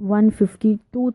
152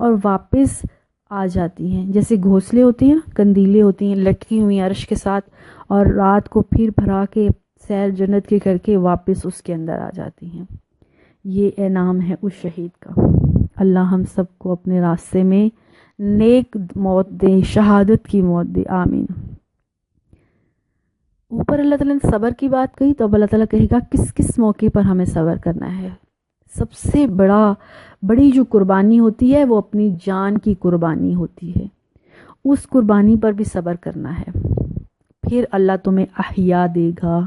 اور واپس آ جاتی ہیں، جیسے گھونسلے ہوتے ہیں نا، کندیلیں ہوتی ہیں لٹکی ہوئی عرش کے ساتھ، اور رات کو پھر بھرا کے سیر جنت کے کر کے واپس اس کے اندر آ جاتی ہیں۔ یہ انعام ہے اس شہید کا۔ اللہ ہم سب کو اپنے راستے میں نیک موت دے، شہادت کی موت دے، آمین۔ اوپر اللہ تعالیٰ نے صبر کی بات کہی، تو اب اللہ تعالیٰ کہے گا کس کس موقع پر ہمیں صبر کرنا ہے۔ سب سے بڑی جو قربانی ہوتی ہے وہ اپنی جان کی قربانی ہوتی ہے، اس قربانی پر بھی صبر کرنا ہے۔ پھر اللہ تمہیں احیا دے گا،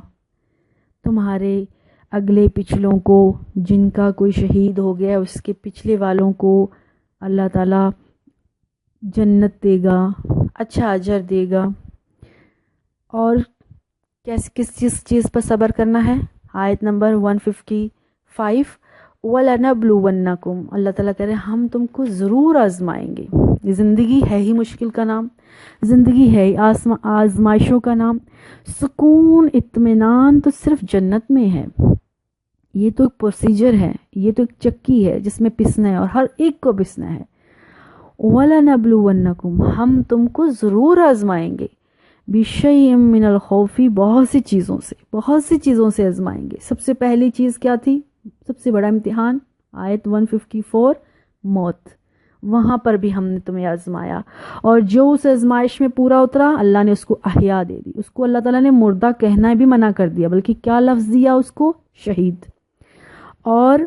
تمہارے اگلے پچھلوں کو، جن کا کوئی شہید ہو گیا اس کے پچھلے والوں کو اللہ تعالیٰ جنت دے گا، اچھا اجر دے گا۔ اور کس چیز پر صبر کرنا ہے؟ آیت نمبر 155، وَلَنَبْلُوَنَّكُمْ، اللہ تعالیٰ کہہ رہے ہیں ہم تم کو ضرور آزمائیں گے۔ زندگی ہے ہی مشکل کا نام، زندگی ہے ہی آزمائشوں کا نام۔ سکون اطمینان تو صرف جنت میں ہے۔ یہ تو ایک پروسیجر ہے، یہ تو ایک چکی ہے جس میں پسنا ہے، اور ہر ایک کو پسنا ہے۔ وَلَنَبْلُوَنَّكُمْ، ہم تم کو ضرور آزمائیں گے، بِشَيْءٍ مِّنَ الْخَوْفِ، بہت سی چیزوں سے آزمائیں گے۔ سب سے پہلی چیز کیا تھی؟ سب سے بڑا امتحان، آیت 154، موت۔ وہاں پر بھی ہم نے تمہیں آزمایا، اور جو اس آزمائش میں پورا اترا اللہ نے اس کو احیا دے دی۔ اس کو اللہ تعالیٰ نے مردہ کہنا بھی منع کر دیا، بلکہ کیا لفظ دیا اس کو؟ شہید۔ اور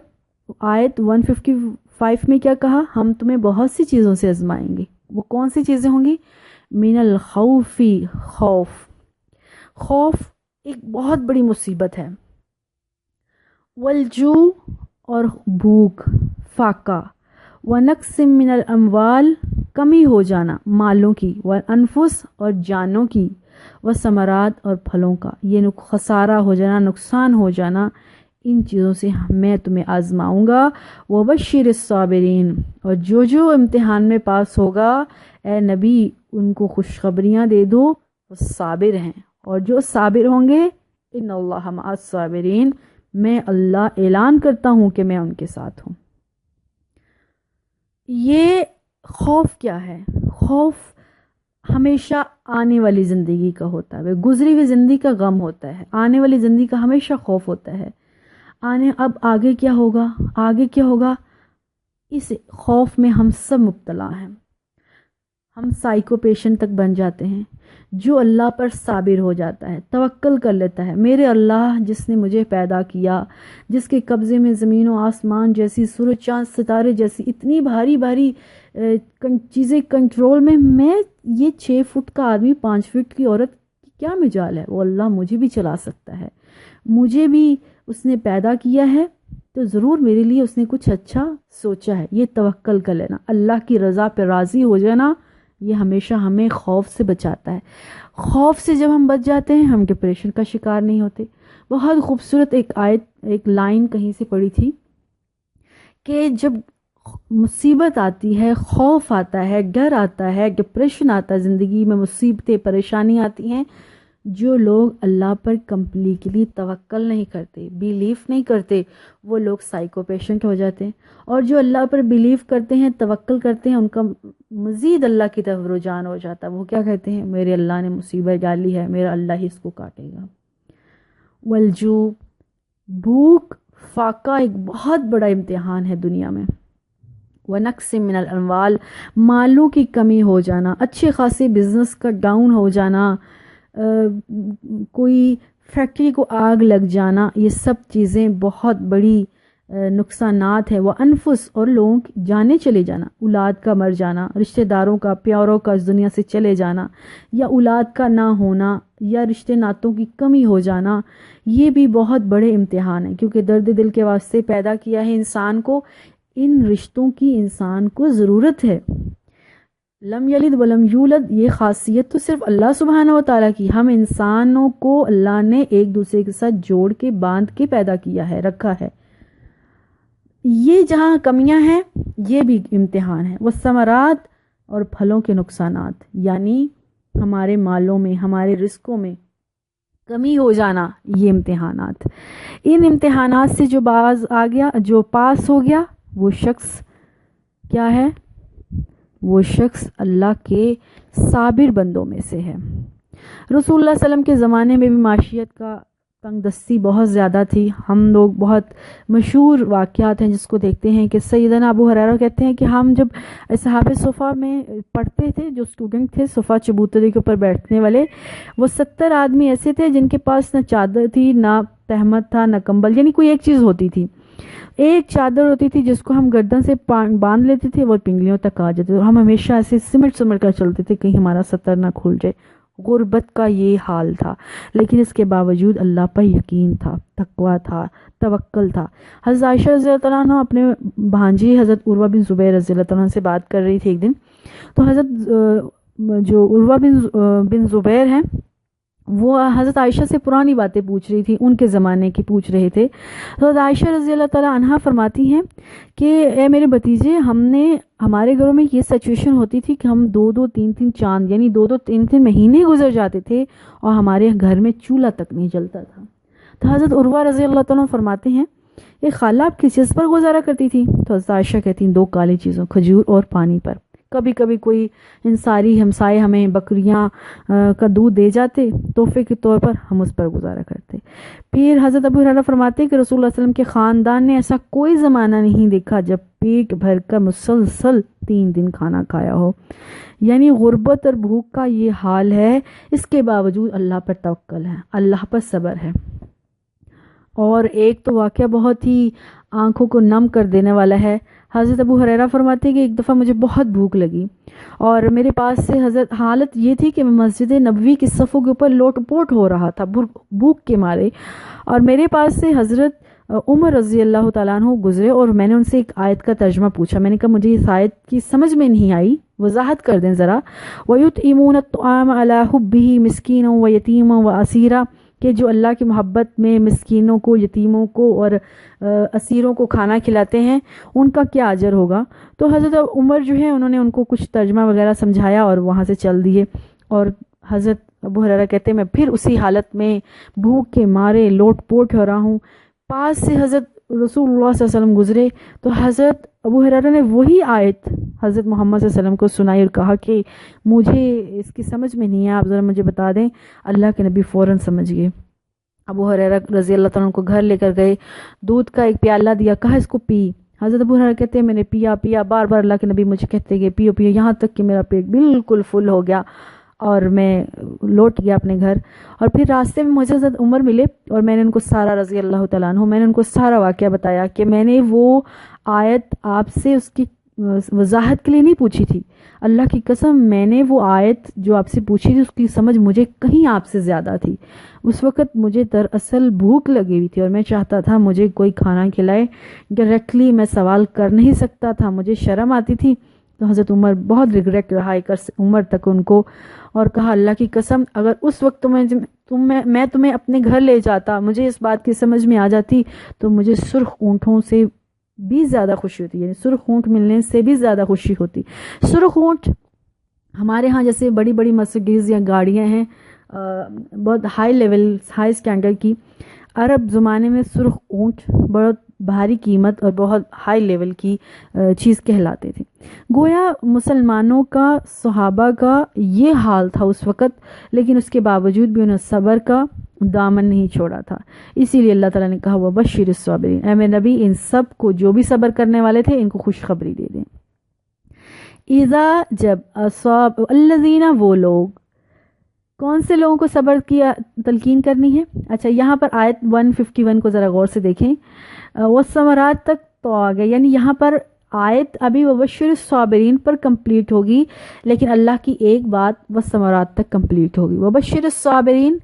آیت 155 میں کیا کہا؟ ہم تمہیں بہت سی چیزوں سے آزمائیں گے۔ وہ کون سی چیزیں ہوں گی؟ من الخوف، خوف ایک بہت بڑی مصیبت ہے۔ والجوع، اور بھوک، فاقہ۔ ونقص من الاموال، کمی ہو جانا مالوں کی، والانفس، اور جانوں کی، والثمرات، اور پھلوں کا، یہ خسارہ ہو جانا، نقصان ہو جانا، ان چیزوں سے میں تمہیں آزماؤں گا۔ وبشر الصابرین، اور جو امتحان میں پاس ہوگا اے نبی ان کو خوشخبریاں دے دو، وہ صابر ہیں، اور جو صابر ہوں گے ان اللہ مع الصابرین، میں اللہ اعلان کرتا ہوں کہ میں ان کے ساتھ ہوں۔ یہ خوف کیا ہے؟ خوف ہمیشہ آنے والی زندگی کا ہوتا ہے، گزری ہوئی زندگی کا غم ہوتا ہے، آنے والی زندگی کا ہمیشہ خوف ہوتا ہے۔ اب آگے کیا ہوگا، آگے کیا ہوگا، اس خوف میں ہم سب مبتلا ہیں۔ ہم سائیکو پیشنٹ تک بن جاتے ہیں۔ جو اللہ پر صابر ہو جاتا ہے، توکل کر لیتا ہے، میرے اللہ جس نے مجھے پیدا کیا، جس کے قبضے میں زمین و آسمان جیسی، سورج چاند ستارے جیسی اتنی بھاری بھاری چیزیں کنٹرول میں یہ 6 فٹ کا آدمی 5 فٹ کی عورت کی کیا مجال ہے؟ وہ اللہ مجھے بھی چلا سکتا ہے، مجھے بھی اس نے پیدا کیا ہے، تو ضرور میرے لیے اس نے کچھ اچھا سوچا ہے۔ یہ توکل کر لینا، اللہ کی رضا پہ راضی ہو جانا، یہ ہمیشہ ہمیں خوف سے بچاتا ہے۔ خوف سے جب ہم بچ جاتے ہیں ہم ڈپریشن کا شکار نہیں ہوتے۔ بہت خوبصورت ایک لائن کہیں سے پڑھی تھی کہ جب مصیبت آتی ہے، خوف آتا ہے، ڈر آتا ہے، ڈپریشن آتا ہے، زندگی میں مصیبتیں، پریشانی آتی ہیں، جو لوگ اللہ پر کمپلیٹلی توکل نہیں کرتے، بیلیف نہیں کرتے، وہ لوگ سائیکو پیشنٹ ہو جاتے ہیں۔ اور جو اللہ پر بیلیف کرتے ہیں، توکل کرتے ہیں، ان کا مزید اللہ کی طرف رجحان ہو جاتا ہے۔ وہ کیا کہتے ہیں؟ میرے اللہ نے مصیبت ڈالی ہے، میرا اللہ ہی اس کو کاٹے گا۔ والجوع، بھوک، فاقہ ایک بہت بڑا امتحان ہے دنیا میں۔ ونقص من الاموال، مالوں کی کمی ہو جانا، اچھے خاصے بزنس کا ڈاؤن ہو جانا، کوئی فیکٹری کو آگ لگ جانا، یہ سب چیزیں بہت بڑی نقصانات ہیں۔ وہ انفس، اور لوگوں کی جانیں چلے جانا، اولاد کا مر جانا، رشتہ داروں کا، پیاروں کا اس دنیا سے چلے جانا، یا اولاد کا نہ ہونا، یا رشتہ ناتوں کی کمی ہو جانا، یہ بھی بہت بڑے امتحان ہیں، کیونکہ درد دل کے واسطے پیدا کیا ہے انسان کو، ان رشتوں کی انسان کو ضرورت ہے۔ لم یلد ولم یولد، یہ خاصیت تو صرف اللہ سبحانہ و تعالیٰ کی، ہم انسانوں کو اللہ نے ایک دوسرے کے ساتھ جوڑ کے باندھ کے پیدا کیا ہے، رکھا ہے۔ یہ جہاں کمیاں ہیں یہ بھی امتحان ہے۔ وہ ثمرات، اور پھلوں کے نقصانات، یعنی ہمارے مالوں میں، ہمارے رزقوں میں کمی ہو جانا، یہ امتحانات۔ ان امتحانات سے جو باز آ گیا، جو پاس ہو گیا، وہ شخص کیا ہے؟ وہ شخص اللہ کے صابر بندوں میں سے ہے۔ رسول اللہ صلی اللہ علیہ وسلم کے زمانے میں بھی معیشت کا تنگ دستی بہت زیادہ تھی۔ ہم لوگ بہت مشہور واقعات ہیں جس کو دیکھتے ہیں کہ سیدنا ابو ہریرہ کہتے ہیں کہ ہم جب اصحاب صفہ میں پڑھتے تھے، جو اسٹوڈنٹ تھے صفہ چبوترے کے اوپر بیٹھنے والے، وہ 70 آدمی ایسے تھے جن کے پاس نہ چادر تھی، نہ تہمت تھا، نہ کمبل، یعنی کوئی ایک چیز ہوتی تھی، ایک چادر ہوتی تھی جس کو ہم گردن سے باندھ لیتے تھے، وہ پنگلیوں تک آ جاتے تھے، اور ہم ہمیشہ ایسے سمٹ کر چلتے تھے کہیں ہمارا ستر نہ کھل جائے۔ غربت کا یہ حال تھا، لیکن اس کے باوجود اللہ پر یقین تھا، تقویٰ تھا، توکل تھا۔ حضرت عائشہ رضی اللہ تعالیٰ عنہ اپنے بھانجی حضرت عروہ بن زبیر رضی اللہ تعالیٰ عنہ سے بات کر رہی تھی ایک دن، تو حضرت جو عروہ بن زبیر ہیں وہ حضرت عائشہ سے پرانی باتیں پوچھ رہی تھی، ان کے زمانے کی پوچھ رہے تھے۔ تو حضرت عائشہ رضی اللہ تعالیٰ عنہا فرماتی ہیں کہ اے میرے بھتیجے، ہمارے گھروں میں یہ سچویشن ہوتی تھی کہ ہم 2-3 چاند، یعنی 2-3 مہینے گزر جاتے تھے اور ہمارے گھر میں چولہا تک نہیں جلتا تھا۔ تو حضرت عروہ رضی اللہ تعالیٰ فرماتے ہیں یہ خالہ آپ کس چیز پر گزارا کرتی تھی؟ تو حضرت عائشہ کہتی ہیں 2 کالی چیزوں، کھجور اور پانی پر۔ کبھی کبھی کوئی انصاری ہمسائے ہمیں بکریاں کا دودھ دے جاتے تحفے کے طور پر، ہم اس پر گزارا کرتے۔ پھر حضرت ابو ہریرہ فرماتے ہیں کہ رسول اللہ صلی اللہ علیہ وسلم کے خاندان نے ایسا کوئی زمانہ نہیں دیکھا جب پیٹ بھر کر مسلسل 3 دن کھانا کھایا ہو، یعنی غربت اور بھوک کا یہ حال ہے، اس کے باوجود اللہ پر توکل ہے، اللہ پر صبر ہے۔ اور ایک تو واقعہ بہت ہی آنکھوں کو نم کر دینے والا ہے۔ حضرت ابو ہریرہ فرماتے ہیں کہ ایک دفعہ مجھے بہت بھوک لگی اور میرے پاس سے حالت یہ تھی کہ میں مسجد نبوی کی صفوں کے اوپر لوٹ پوٹ ہو رہا تھا بھوک کے مارے، اور میرے پاس سے حضرت عمر رضی اللہ تعالیٰ عنہ گزرے اور میں نے ان سے ایک آیت کا ترجمہ پوچھا۔ میں نے کہا مجھے اس آیت کی سمجھ میں نہیں آئی، وضاحت کر دیں ذرا۔ وَيُطْعِمُونَ الطَّعَامَ عَلَىٰ حُبِّهِ مِسْكِينًا وَيَتِيمًا وَأَسِيرًا، کہ جو اللہ کی محبت میں مسکینوں کو، یتیموں کو اور اسیروں کو کھانا کھلاتے ہیں، ان کا کیا اجر ہوگا۔ تو حضرت عمر جو ہے انہوں نے ان کو کچھ ترجمہ وغیرہ سمجھایا اور وہاں سے چل دیے، اور حضرت ابو ہریرہ کہتے ہیں میں پھر اسی حالت میں بھوک کے مارے لوٹ پوٹ ہو رہا ہوں۔ پاس سے حضرت رسول اللہ صلی اللہ علیہ وسلم گزرے تو حضرت ابو ہریرہ نے وہی آیت حضرت محمد صلی اللہ علیہ وسلم کو سنائی اور کہا کہ مجھے اس کی سمجھ میں نہیں ہے، آپ ذرا مجھے بتا دیں۔ اللہ کے نبی فوراً سمجھ گئے۔ ابو ہریرہ رضی اللہ تعالیٰ عنہ کو گھر لے کر گئے، دودھ کا ایک پیالہ دیا، کہا اس کو پی۔ حضرت ابو ہریرہ کہتے ہیں میں نے پیا، بار بار اللہ کے نبی مجھے کہتے کہ پیو، یہاں تک کہ میرا پیٹ بالکل فل ہو گیا اور میں لوٹ گیا اپنے گھر۔ اور پھر راستے میں مجھے حضرت عمر ملے اور میں نے ان کو سارا رضی اللہ تعالیٰ عنہ، میں نے ان کو سارا واقعہ بتایا کہ میں نے وہ آیت آپ سے اس کی وضاحت کے لیے نہیں پوچھی تھی، اللہ کی قسم میں نے وہ آیت جو آپ سے پوچھی تھی اس کی سمجھ مجھے کہیں آپ سے زیادہ تھی۔ اس وقت مجھے دراصل بھوک لگی ہوئی تھی اور میں چاہتا تھا مجھے کوئی کھانا کھلائے، ڈائریکٹلی میں سوال کر نہیں سکتا تھا، مجھے شرم آتی تھی۔ تو حضرت عمر بہت ریگریٹ رہا ایک عمر تک ان کو، اور کہا اللہ کی قسم اگر اس وقت میں تمہیں اپنے گھر لے جاتا، مجھے اس بات کی سمجھ میں آ جاتی تو مجھے سرخ اونٹوں سے بھی زیادہ خوشی ہوتی، یعنی سرخ اونٹ ملنے سے بھی زیادہ خوشی ہوتی۔ سرخ اونٹ ہمارے ہاں جیسے بڑی بڑی مرسیڈیز یا گاڑیاں ہیں بہت ہائی لیول، ہائی سٹینڈرڈ کی، عرب زمانے میں سرخ اونٹ بہت بھاری قیمت اور بہت ہائی لیول کی چیز کہلاتے تھے۔ گویا مسلمانوں کا، صحابہ کا یہ حال تھا اس وقت، لیکن اس کے باوجود بھی انہوں نے صبر کا دامن نہیں چھوڑا تھا۔ اسی لیے اللہ تعالیٰ نے کہا وَبَشِّرِ الصَّابِرِينَ، اے میرے نبی ان سب کو جو بھی صبر کرنے والے تھے ان کو خوشخبری دے دیں۔ اذا جب اصاب الذین، وہ لوگ، کون سے لوگوں کو صبر کی تلقین کرنی ہے؟ اچھا یہاں پر آیت 151 کو ذرا غور سے دیکھیں، والثمرات تک تو آ گئے، یعنی یہاں پر آیت ابھی وبشر الصابرین پر کمپلیٹ ہوگی، لیکن اللہ کی ایک بات والثمرات تک کمپلیٹ ہوگی۔ وبشر الصابرین،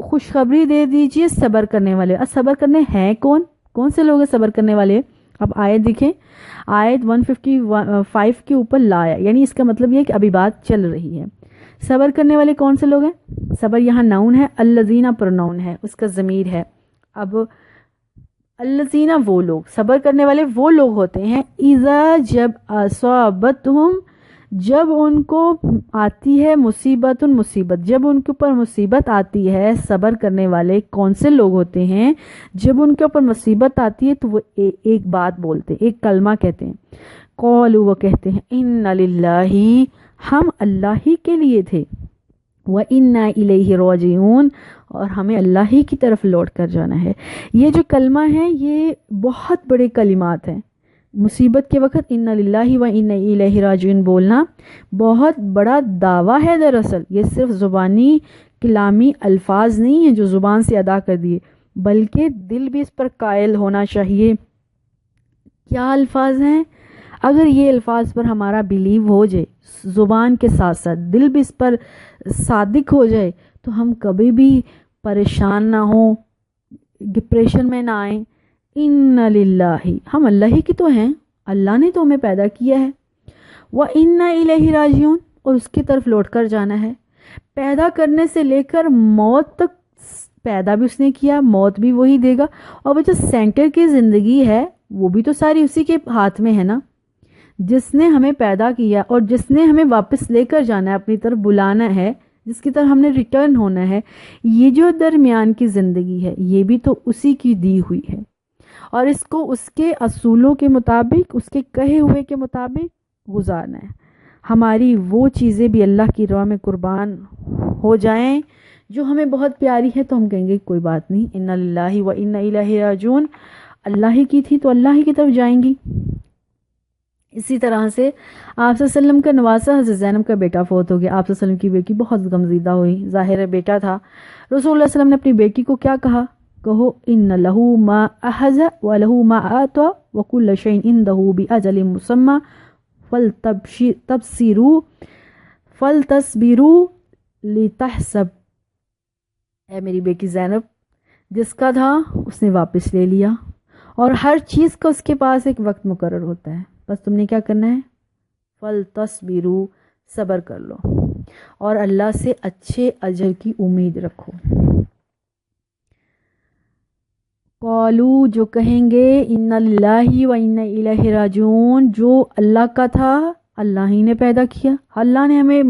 خوشخبری دے دیجئے صبر کرنے والے۔ اب صبر کرنے ہیں کون سے لوگ ہیں صبر کرنے والے؟ اب آیت دیکھیں، آیت 155 کے اوپر لایا، یعنی اس کا مطلب یہ کہ ابھی بات چل رہی ہے۔ صبر کرنے والے کون سے لوگ ہیں؟ صبر یہاں ناؤن ہے، الذین پروناؤن ہے، اس کا ضمیر ہے۔ اب الذین وہ لوگ، صبر کرنے والے وہ لوگ ہوتے ہیں اذا جب اصابتہم، جب ان کو آتی ہے مصیبت، جب ان کے اوپر مصیبت آتی ہے۔ صبر کرنے والے کون سے لوگ ہوتے ہیں؟ جب ان کے اوپر مصیبت آتی ہے تو وہ ایک بات بولتے، ایک کلمہ کہتے ہیں، قالوا وہ کہتے ہیں ان للہ ہم اللہ ہی کے لیے تھے، وَإِنَّا إِلَيْهِ رَاجِعُونَ اور ہمیں اللہ ہی کی طرف لوٹ کر جانا ہے۔ یہ جو کلمہ ہے یہ بہت بڑے کلمات ہیں۔ مصیبت کے وقت اِنَّا لِلَّهِ وَإِنَّا إِلَيْهِ رَاجِعُونَ بولنا بہت بڑا دعویٰ ہے۔ دراصل یہ صرف زبانی کلامی الفاظ نہیں ہیں جو زبان سے ادا کر دیے، بلکہ دل بھی اس پر قائل ہونا چاہیے۔ کیا الفاظ ہیں؟ اگر یہ الفاظ پر ہمارا بیلیو ہو جائے، زبان کے ساتھ ساتھ دل بھی اس پر صادق ہو جائے، تو ہم کبھی بھی پریشان نہ ہوں، ڈپریشن میں نہ آئیں۔ ان للہ ہم اللہ ہی کی تو ہیں، اللہ نے تو ہمیں پیدا کیا ہے، وَإِنَّا إِلَيْهِ رَاجِعُونَ اور اس کی طرف لوٹ کر جانا ہے۔ پیدا کرنے سے لے کر موت تک، پیدا بھی اس نے کیا، موت بھی وہی دے گا، اور وہ جو سینٹر کی زندگی ہے وہ بھی تو ساری اسی کے ہاتھ میں ہے نا، جس نے ہمیں پیدا کیا اور جس نے ہمیں واپس لے کر جانا ہے، اپنی طرف بلانا ہے، جس کی طرف ہم نے ریٹرن ہونا ہے۔ یہ جو درمیان کی زندگی ہے یہ بھی تو اسی کی دی ہوئی ہے، اور اس کو اس کے اصولوں کے مطابق، اس کے کہے ہوئے کے مطابق گزارنا ہے۔ ہماری وہ چیزیں بھی اللہ کی راہ میں قربان ہو جائیں جو ہمیں بہت پیاری ہے، تو ہم کہیں گے کوئی بات نہیں، انا للہ و انا الیہ راجعون، اللہ ہی کی تھی تو اللہ ہی کی طرف جائیں گی۔ اسی طرح سے آپ صلی اللہ علیہ وسلم کا نواسہ حضرت زینب کا بیٹا فوت ہو گیا۔ آپ صلی اللہ علیہ وسلم کی بیٹی بہت غمزدہ ہوئی، ظاہر ہے بیٹا تھا۔ رسول اللہ صلی اللہ علیہ وسلم نے اپنی بیٹی کو کیا کہا؟ کہو ان لہ ما احز ولہ ما اعطى وکل شیء عنده باجل مسمى فلتصبروا لتحسب۔ اے میری بیٹی زینب، جس کا تھا اس نے واپس لے لیا، اور ہر چیز کا اس کے پاس ایک وقت مقرر ہوتا ہے، بس تم نے کیا کرنا ہے؟ فلتصبروا، صبر کر لو، اور اللہ سے اچھے اجر کی امید رکھو۔ قالوا جو کہیں گے ان للہ و انا الیہ راجعون، جو اللہ کا تھا اللہ ہی نے پیدا کیا، اللہ نے ہمیں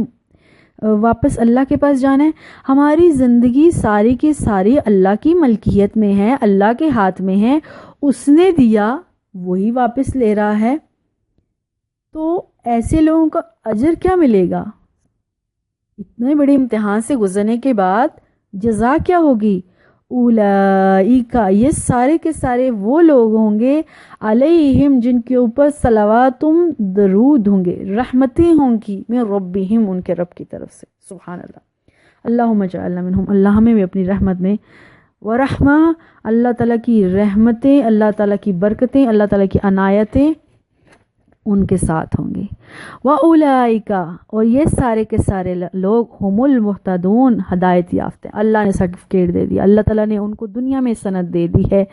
واپس اللہ کے پاس جانا ہے، ہماری زندگی ساری کی ساری اللہ کی ملکیت میں ہے، اللہ کے ہاتھ میں ہے، اس نے دیا وہی واپس لے رہا ہے، تو ایسے لوگوں کا اجر کیا ملے گا؟ اتنے بڑے امتحان سے گزرنے کے بعد جزا کیا ہوگی؟ اولئک، یہ سارے کے سارے وہ لوگ ہوں گے، علیہم جن کے اوپر صلواتم درود ہوں گے، رحمتیں ہوں گی، من ربہم ان کے رب کی طرف سے۔ سبحان اللہ، اللہم اجعلنا منہم، اللہ ہمیں بھی اپنی رحمت میں، ورحمہ اللہ تعالیٰ کی رحمتیں، اللہ تعالیٰ کی برکتیں، اللہ تعالیٰ کی عنایتیں ان کے ساتھ ہوں گے۔ وَأُولَئِكَ اور یہ سارے کے سارے لوگ ہم المہتدون، ہدایت یافتہ، اللہ نے سرٹیفکیٹ دے دیا، اللہ تعالیٰ نے ان کو دنیا میں سند دے دی ہے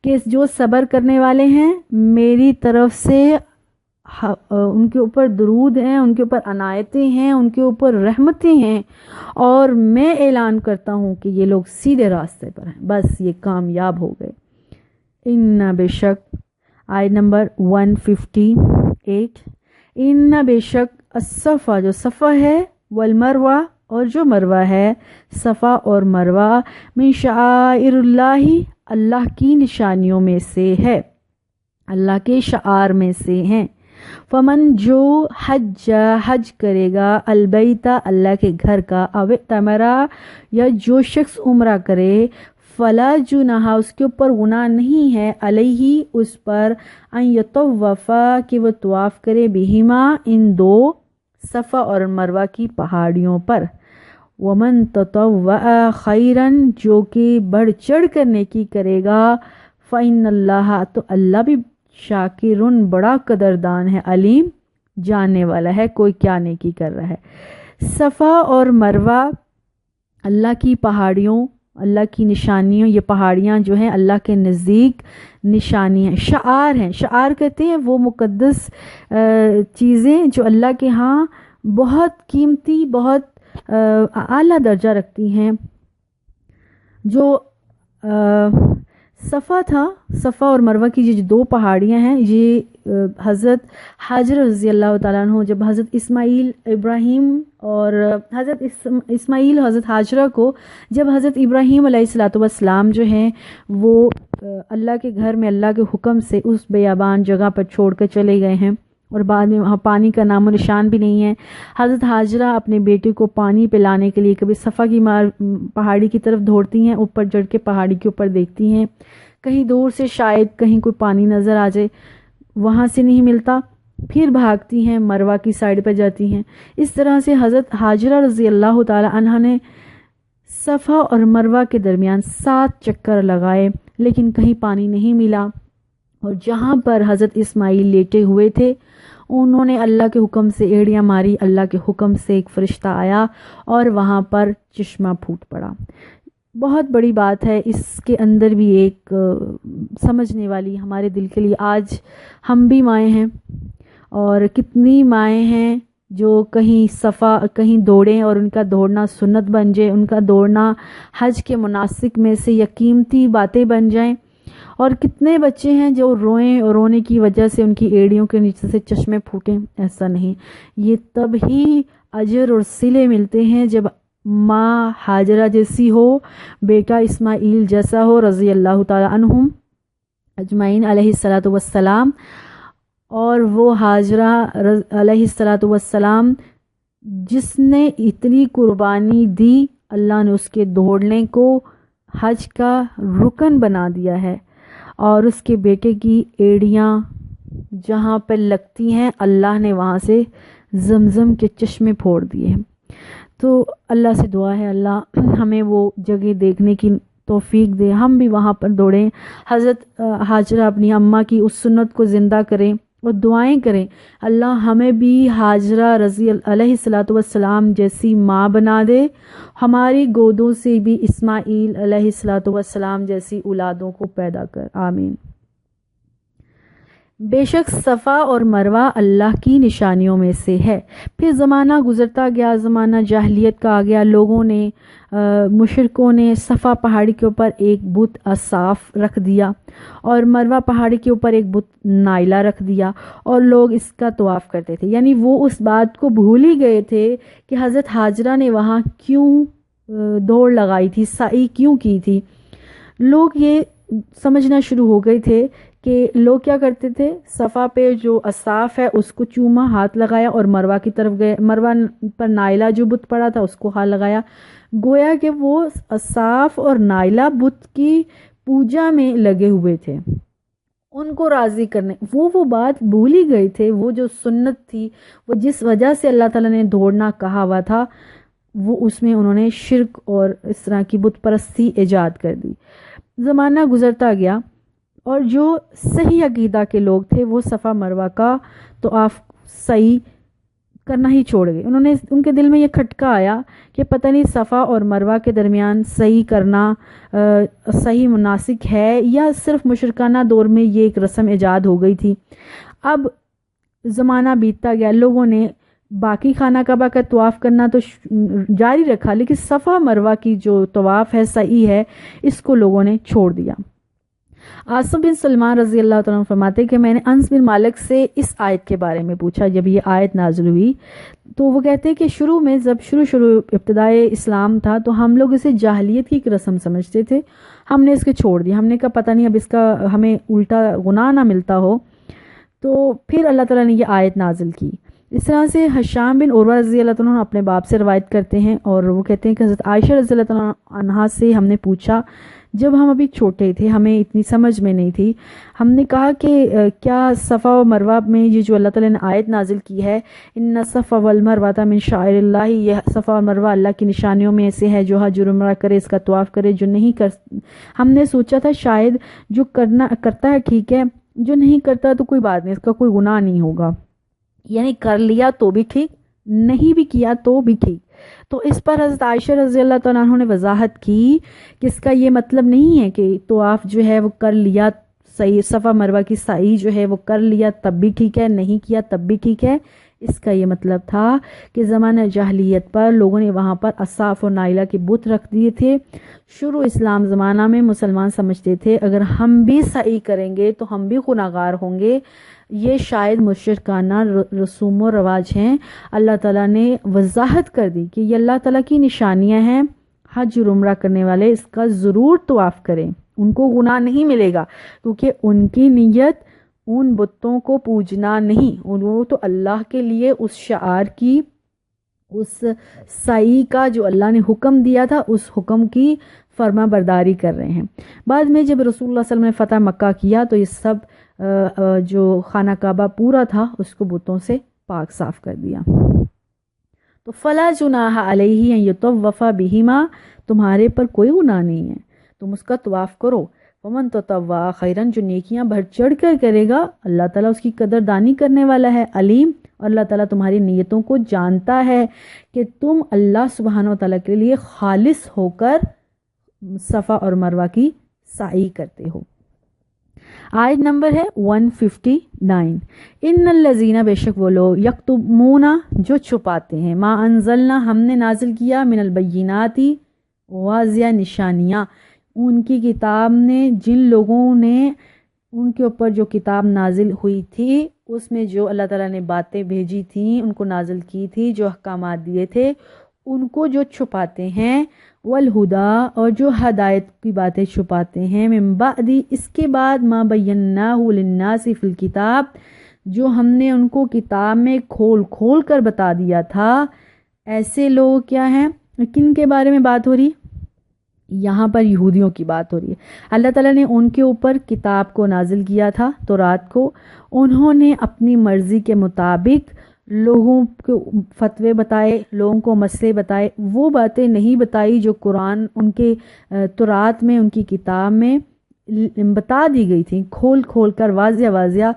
کہ جو صبر کرنے والے ہیں میری طرف سے ان کے اوپر درود ہیں، ان کے اوپر عنایتیں ہیں، ان کے اوپر رحمتیں ہیں، اور میں اعلان کرتا ہوں کہ یہ لوگ سیدھے راستے پر ہیں، بس یہ کامیاب ہو گئے۔ ان بے شک، آیت نمبر 158، ان بے شک الصفا جو صفا ہے، والمروہ اور جو مروہ ہے، صفا اور مروہ، من شعائر اللہ اللہ کی نشانیوں میں سے ہے، اللہ کے شعار میں سے ہیں۔ فمن جو حج کرے گا، البیت اللہ کے گھر کا، او اعتمرا یا جو شخص عمرہ کرے، فلا جناح اس کے اوپر گناہ نہیں ہے، علیہ اس پر، ان یطوفا کہ وہ طواف کرے، بہما ان دو صفا اور مروہ کی پہاڑیوں پر۔ ومن تطوع خیرن جو کہ بڑھ چڑھ کر نیکی کرے گا، فإن اللہ تو اللہ بھی شاکرن بڑا قدردان ہے، علیم جاننے والا ہے کوئی کیا نیکی کر رہا ہے۔ صفا اور مروہ اللہ کی پہاڑیوں، اللہ کی نشانیوں، یہ پہاڑیاں جو ہیں اللہ کے نزدیک نشانی ہیں، شعار ہیں۔ شعار کہتے ہیں وہ مقدس چیزیں جو اللہ کے ہاں بہت قیمتی، بہت اعلیٰ درجہ رکھتی ہیں۔ جو صفا تھا، صفا اور مروہ کی جو دو پہاڑیاں ہیں، یہ حضرت حاجر رضی اللہ تعالیٰ عنہ جب حضرت اسماعیل ابراہیم اور حضرت اسماعیل حضرت حاجرہ کو جب حضرت ابراہیم علیہ السلام جو ہیں وہ اللہ کے گھر میں اللہ کے حکم سے اس بیابان جگہ پر چھوڑ کر چلے گئے ہیں، اور بعد میں وہاں پانی کا نام و نشان بھی نہیں ہے۔ حضرت ہاجرہ اپنے بیٹے کو پانی پلانے کے لیے کبھی صفا کی پہاڑی کی طرف دوڑتی ہیں، اوپر چڑھ کے پہاڑی کے اوپر دیکھتی ہیں، کہیں دور سے شاید کہیں کوئی پانی نظر آ جائے، وہاں سے نہیں ملتا، پھر بھاگتی ہیں، مروہ کی سائڈ پہ جاتی ہیں۔ اس طرح سے حضرت ہاجرہ رضی اللہ تعالی عنہا نے صفا اور مروہ کے درمیان 7 چکر لگائے، لیکن کہیں پانی نہیں ملا، اور جہاں پر حضرت اسماعیل لیٹے ہوئے تھے انہوں نے اللہ کے حکم سے ایڑیاں ماری، اللہ کے حکم سے ایک فرشتہ آیا اور وہاں پر چشمہ پھوٹ پڑا۔ بہت بڑی بات ہے، اس کے اندر بھی ایک سمجھنے والی ہمارے دل کے لیے۔ آج ہم بھی مائیں ہیں، اور کتنی مائیں ہیں جو کہیں دوڑیں اور ان کا دوڑنا سنت بن جائے، ان کا دوڑنا حج کے مناسک میں سے یا قیمتی باتیں بن جائیں، اور کتنے بچے ہیں جو روئیں اور رونے کی وجہ سے ان کی ایڑیوں کے نیچے سے چشمے پھوٹیں۔ ایسا نہیں، یہ تب ہی اجر اور صلے ملتے ہیں جب ماں ہاجرہ جیسی ہو، بیٹا اسماعیل جیسا ہو رضی اللہ تعالی عنہم اجمعین علیہ الصلاۃ والسلام۔ اور وہ ہاجرہ علیہ الصلاۃ والسلام جس نے اتنی قربانی دی، اللہ نے اس کے دوڑنے کو حج کا رکن بنا دیا ہے، اور اس کے بیٹے کی ایڑیاں جہاں پہ لگتی ہیں اللہ نے وہاں سے زمزم کے چشمے پھوڑ دیے ہیں۔ تو اللہ سے دعا ہے اللہ ہمیں وہ جگہ دیکھنے کی توفیق دے، ہم بھی وہاں پر دوڑیں، حضرت ہاجرہ اپنی اماں کی اس سنت کو زندہ کریں اور دعائیں کریں، اللہ ہمیں بھی ہاجرہ رضی علیہ الصلاۃ والسلام جیسی ماں بنا دے، ہماری گودوں سے بھی اسماعیل علیہ الصلاۃ والسلام جیسی اولادوں کو پیدا کر، آمین۔ بے شک صفا اور مروہ اللہ کی نشانیوں میں سے ہے۔ پھر زمانہ گزرتا گیا، زمانہ جاہلیت کا آ گیا، لوگوں نے مشرکوں نے صفا پہاڑی کے اوپر ایک بت اصاف رکھ دیا اور مروہ پہاڑی کے اوپر ایک بت نائلہ رکھ دیا، اور لوگ اس کا طواف کرتے تھے۔ یعنی وہ اس بات کو بھول ہی گئے تھے کہ حضرت ہاجرہ نے وہاں کیوں دوڑ لگائی تھی، سعی کیوں کی تھی۔ لوگ یہ سمجھنا شروع ہو گئے تھے کہ لوگ کیا کرتے تھے، صفا پہ جو اصاف ہے اس کو چوما، ہاتھ لگایا اور مروہ کی طرف گئے، مروہ پر نائلہ جو بت پڑا تھا اس کو ہاتھ لگایا، گویا کہ وہ اصاف اور نائلہ بت کی پوجا میں لگے ہوئے تھے، ان کو راضی کرنے، وہ بات بھول ہی گئے تھے۔ وہ جو سنت تھی، وہ جس وجہ سے اللہ تعالیٰ نے دوڑنا کہا ہوا تھا، وہ اس میں انہوں نے شرک اور اس طرح کی بت پرستی ایجاد کر دی۔ زمانہ گزرتا گیا اور جو صحیح عقیدہ کے لوگ تھے وہ صفا مروہ کا طواف صحیح کرنا ہی چھوڑ گئے۔ ان کے دل میں یہ کھٹکا آیا کہ پتہ نہیں صفا اور مروہ کے درمیان صحیح کرنا صحیح مناسک ہے یا صرف مشرکانہ دور میں یہ ایک رسم ایجاد ہو گئی تھی۔ اب زمانہ بیتتا گیا، لوگوں نے باقی خانہ کعبہ کا طواف کرنا تو جاری رکھا، لیکن صفا مروہ کی جو طواف ہے صحیح ہے، اس کو لوگوں نے چھوڑ دیا۔ عاصم بن سلمان رضی اللہ تعالیٰ عنہ فرماتے کہ میں نے انس بن مالک سے اس آیت کے بارے میں پوچھا جب یہ آیت نازل ہوئی، تو وہ کہتے ہیں کہ شروع میں جب شروع ابتدائے اسلام تھا تو ہم لوگ اسے جاہلیت کی ایک رسم سمجھتے تھے، ہم نے اس کے چھوڑ دیا، ہم نے کہا پتہ نہیں اب اس کا ہمیں الٹا گناہ نہ ملتا ہو، تو پھر اللہ تعالیٰ نے یہ آیت نازل کی۔ اس طرح سے ہشام بن عروہ رضی اللہ تعالیٰ عنہ اپنے باپ سے روایت کرتے ہیں، اور وہ کہتے ہیں کہ حضرت عائشہ رضی اللہ تعالیٰ عنہا سے ہم نے پوچھا، جب ہم ابھی چھوٹے تھے، ہمیں اتنی سمجھ میں نہیں تھی، ہم نے کہا کہ کیا صفا و مروہ میں یہ جو اللہ تعالیٰ نے آیت نازل کی ہے، ان صفا والمروہ من شعائر اللہ، یہ صفا و مروہ اللہ کی نشانیوں میں سے ہے، جو حج اور عمرہ کرے اس کا طواف کرے، جو نہیں کر، ہم نے سوچا تھا شاید جو کرتا ہے ٹھیک ہے، جو نہیں کرتا تو کوئی بات نہیں، اس کا کوئی گناہ نہیں ہوگا، یعنی کر لیا تو بھی ٹھیک، نہیں بھی کیا تو بھی ٹھیک۔ تو اس پر حضرت عائشہ رضی اللہ تعالیٰ عنہ نے وضاحت کی کہ اس کا یہ مطلب نہیں ہے کہ طواف جو ہے وہ کر لیا صحیح، صفا مروہ کی سعی جو ہے وہ کر لیا تب بھی ٹھیک ہے، نہیں کیا تب بھی ٹھیک ہے۔ اس کا یہ مطلب تھا کہ زمانہ جاہلیت پر لوگوں نے وہاں پر اصاف اور نائلہ کے بت رکھ دیے تھے۔ شروع اسلام زمانہ میں مسلمان سمجھتے تھے اگر ہم بھی سعی کریں گے تو ہم بھی گناہگار ہوں گے، یہ شاید مشرکانہ رسوم و رواج ہیں۔ اللہ تعالیٰ نے وضاحت کر دی کہ یہ اللہ تعالیٰ کی نشانیاں ہیں، حج اور عمرہ کرنے والے اس کا ضرور طواف کریں، ان کو گناہ نہیں ملے گا، کیونکہ ان کی نیت، ان بتوں کو پوجنا نہیں، وہ تو اللہ کے لیے اس شعار کی، اس سعی کا جو اللہ نے حکم دیا تھا اس حکم کی فرما برداری کر رہے ہیں۔ بعد میں جب رسول اللہ صلی اللہ علیہ وسلم نے فتح مکہ کیا تو یہ سب جو خانہ کعبہ پورا تھا اس کو بتوں سے پاک صاف کر دیا۔ تو فلا جناح علیہ ان یطوف بہما، تمہارے پر کوئی گناہ نہیں ہے، تم اس کا طواف کرو۔ ومن تطوع خیرا، جو نیکیاں بڑھ چڑھ کر کرے گا اللہ تعالیٰ اس کی قدر دانی کرنے والا ہے۔ علیم، اور اللہ تعالیٰ تمہاری نیتوں کو جانتا ہے کہ تم اللہ سبحانہ و تعالیٰ کے لیے خالص ہو کر صفا اور مروہ کی سعی کرتے ہو۔ آیت نمبر ہے 159۔ ان الذین، بے شک وہ لوگ، یکتمون، جو چھپاتے ہیں، ما انزلنا، ہم نے نازل کیا، من البینات، واضح نشانیاں، ان کی کتاب نے، جن لوگوں نے ان کے اوپر جو کتاب نازل ہوئی تھی اس میں جو اللہ تعالیٰ نے باتیں بھیجی تھیں، ان کو نازل کی تھی، جو احکامات دیے تھے، ان کو جو چھپاتے ہیں، والہدا، اور جو ہدایت کی باتیں چھپاتے ہیں، من بعد، اس کے بعد، ما بیناہ للناس فی الکتاب، جو ہم نے ان کو کتاب میں کھول کھول کر بتا دیا تھا۔ ایسے لوگ کیا ہیں؟ کن کے بارے میں بات ہو رہی؟ یہاں پر یہودیوں کی بات ہو رہی ہے۔ اللہ تعالیٰ نے ان کے اوپر کتاب کو نازل کیا تھا، تورات کو، انہوں نے اپنی مرضی کے مطابق لوگوں کو فتوے بتائے، لوگوں کو مسئلے بتائے، وہ باتیں نہیں بتائی جو قرآن ان کے تورات میں، ان کی کتاب میں بتا دی گئی تھیں، کھول کھول کر واضح واضح۔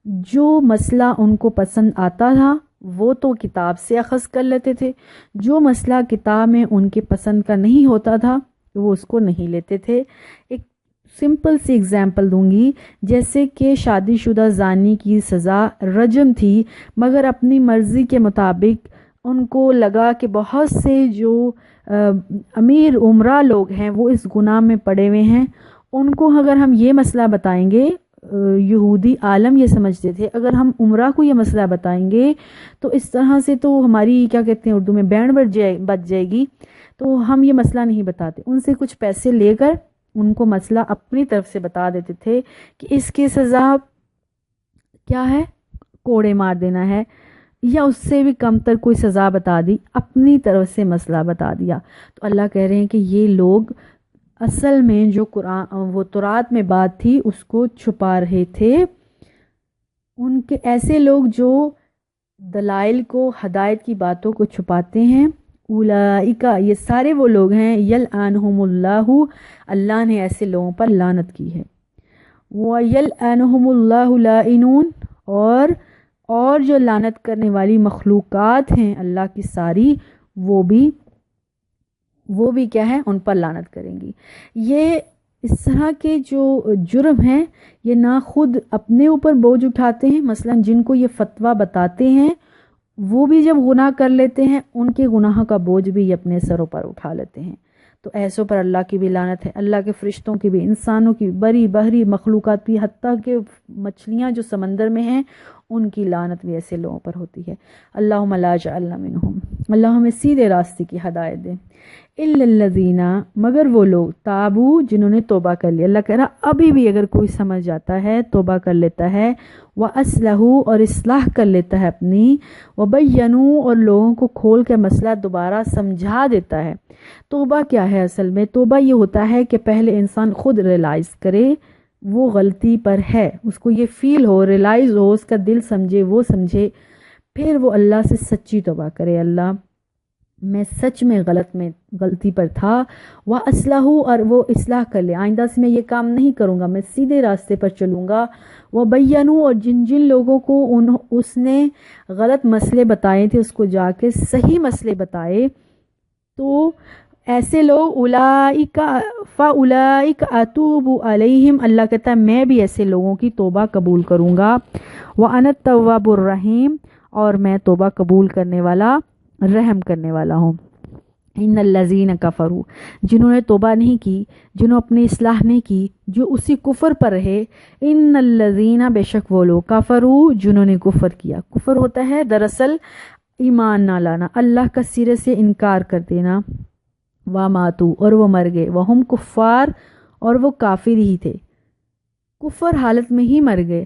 جو مسئلہ ان کو پسند آتا تھا وہ تو کتاب سے اخذ کر لیتے تھے، جو مسئلہ کتاب میں ان کے پسند کا نہیں ہوتا تھا وہ اس کو نہیں لیتے تھے۔ ایک سمپل سی اگزامپل دوں گی، جیسے کہ شادی شدہ زانی کی سزا رجم تھی، مگر اپنی مرضی کے مطابق ان کو لگا کہ بہت سے جو امیر عمرہ لوگ ہیں وہ اس گناہ میں پڑے ہوئے ہیں، ان کو اگر ہم یہ مسئلہ بتائیں گے، یہودی عالم یہ سمجھتے تھے اگر ہم عمرہ کو یہ مسئلہ بتائیں گے تو اس طرح سے تو ہماری کیا کہتے ہیں اردو میں بینڈ بج جائے گی، تو ہم یہ مسئلہ نہیں بتاتے۔ ان سے کچھ پیسے لے کر ان کو مسئلہ اپنی طرف سے بتا دیتے تھے کہ اس کی سزا کیا ہے، کوڑے مار دینا ہے، یا اس سے بھی کم تر کوئی سزا بتا دی، اپنی طرف سے مسئلہ بتا دیا۔ تو اللہ کہہ رہے ہیں کہ یہ لوگ اصل میں جو قرآن وہ تورات میں بات تھی اس کو چھپا رہے تھے۔ ان کے ایسے لوگ جو دلائل کو، ہدایت کی باتوں کو چھپاتے ہیں، اولئک، یہ سارے وہ لوگ ہیں، یلعنہم اللہ، اللہ نے ایسے لوگوں پر لعنت کی ہے، ویلعنہم اللہ لاعنون، اور جو لعنت کرنے والی مخلوقات ہیں اللہ کی ساری، وہ بھی کیا ہے، ان پر لعنت کریں گی۔ یہ اس طرح کے جو جرم ہیں یہ نہ خود اپنے اوپر بوجھ اٹھاتے ہیں، مثلا جن کو یہ فتویٰ بتاتے ہیں وہ بھی جب گناہ کر لیتے ہیں ان کے گناہوں کا بوجھ بھی اپنے سروں پر اٹھا لیتے ہیں۔ تو ایسوں پر اللہ کی بھی لعنت ہے، اللہ کے فرشتوں کی بھی، انسانوں کی، بری بحری مخلوقات بھی، حتیٰ کہ مچھلیاں جو سمندر میں ہیں ان کی لعنت بھی ایسے لوگوں پر ہوتی ہے۔ اللہم لا جعلنا منہم، اللہ ہمیں سیدھے راستے کی ہدایت دے۔ الا الذین، مگر وہ لوگ، تابو، جنہوں نے توبہ کر لیا۔ اللہ کہہ رہا ابھی بھی اگر کوئی سمجھ جاتا ہے، توبہ کر لیتا ہے، وَأَصْلَحُوا، اور اصلاح کر لیتا ہے اپنی، وَبَيَّنُوا، اور لوگوں کو کھول کے مسئلہ دوبارہ سمجھا دیتا ہے۔ توبہ کیا ہے اصل میں؟ توبہ یہ ہوتا ہے کہ پہلے انسان خود ریلائز کرے وہ غلطی پر ہے، اس کو یہ فیل ہو، ریلائز ہو، اس کا دل سمجھے، وہ سمجھے، پھر وہ اللہ سے سچی توبہ کرے، اللہ میں سچ میں غلطی پر تھا، وَأَصْلَحُوا، اور وہ اصلاح کر لے، آئندہ سے میں یہ کام نہیں کروں گا، میں سیدھے راستے پر چلوں گا۔ وَبَيَّنُوا، اور جن لوگوں کو اس نے غلط مسئلے بتائے تھے اس کو جا کے صحیح مسئلے بتائے، تو ایسے لوگ، اولئک فاولئک اتوب علیہم، اللہ کہتا ہے میں بھی ایسے لوگوں کی توبہ قبول کروں گا، وانا التواب الرحیم، اور میں توبہ قبول کرنے والا، رحم کرنے والا ہوں۔ ان الذین کفروا، جنہوں نے توبہ نہیں کی، جنہوں اپنی اصلاح نہیں کی، جو اسی کفر پر رہے، ان الذین، بے شک وہ لوگ، کفروا، جنہوں نے کفر کیا۔ کفر ہوتا ہے دراصل ایمان نہ لانا، اللہ کا سرے سے انکار کر دینا، واماتوا، اور وہ مر گئے، وہم کفار، اور وہ کافر ہی تھے، کفر حالت میں ہی مر گئے،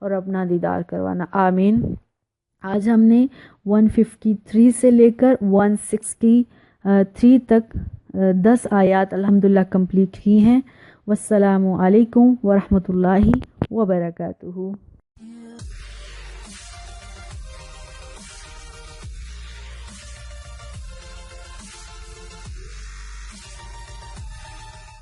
اور اپنا دیدار کروانا، آمین۔ آج ہم نے 153 سے لے کر 163 تک 10 آیات الحمدللہ کمپلیٹ کی ہیں۔ والسلام علیکم ورحمۃ اللہ وبرکاتہ۔